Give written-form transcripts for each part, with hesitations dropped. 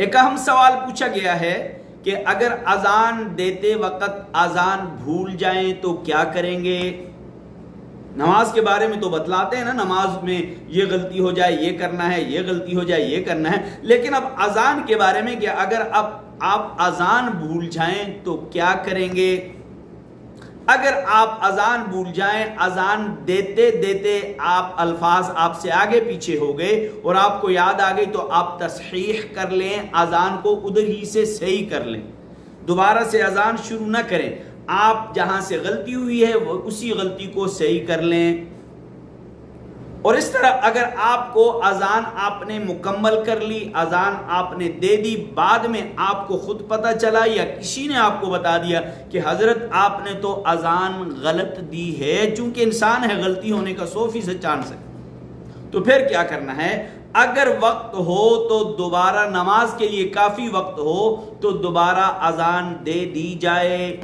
ایک اہم سوال پوچھا گیا ہے کہ اگر اذان دیتے وقت اذان بھول جائیں تو کیا کریں گے؟ نماز کے بارے میں تو بتلاتے ہیں نا، نماز میں یہ غلطی ہو جائے یہ کرنا ہے، یہ غلطی ہو جائے یہ کرنا ہے، لیکن اب اذان کے بارے میں کہ اگر اب آپ اذان بھول جائیں تو کیا کریں گے؟ اگر آپ اذان بھول جائیں، اذان دیتے دیتے آپ الفاظ آپ سے آگے پیچھے ہو گئے اور آپ کو یاد آ گئی تو آپ تصحیح کر لیں، اذان کو ادھر ہی سے صحیح کر لیں، دوبارہ سے اذان شروع نہ کریں، آپ جہاں سے غلطی ہوئی ہے وہ اسی غلطی کو صحیح کر لیں۔ اور اس طرح اگر آپ کو اذان آپ نے مکمل کر لی، اذان آپ نے دے دی، بعد میں آپ کو خود پتہ چلا یا کسی نے آپ کو بتا دیا کہ حضرت آپ نے تو اذان غلط دی ہے، چونکہ انسان ہے غلطی ہونے کا 100% چانس ہے، تو پھر کیا کرنا ہے؟ اگر وقت ہو تو دوبارہ، نماز کے لیے کافی وقت ہو تو دوبارہ اذان دے دی جائے،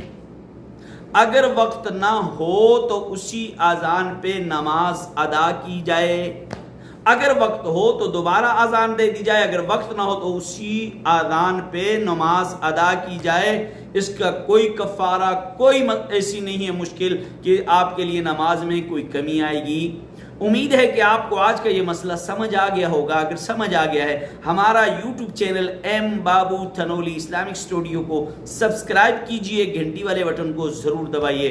اگر وقت نہ ہو تو اسی اذان پہ نماز ادا کی جائے، اگر وقت ہو تو دوبارہ اذان دے دی جائے، اگر وقت نہ ہو تو اسی اذان پہ نماز ادا کی جائے۔ اس کا کوئی کفارہ، کوئی ایسی نہیں ہے مشکل کہ آپ کے لیے نماز میں کوئی کمی آئے گی۔ امید ہے کہ آپ کو آج کا یہ مسئلہ سمجھ آ گیا ہوگا۔ اگر سمجھ آ گیا ہے، ہمارا یوٹیوب چینل ایم بابو تھنولی اسلامک اسٹوڈیو کو سبسکرائب کیجئے، گھنٹی والے بٹن کو ضرور دبائیے۔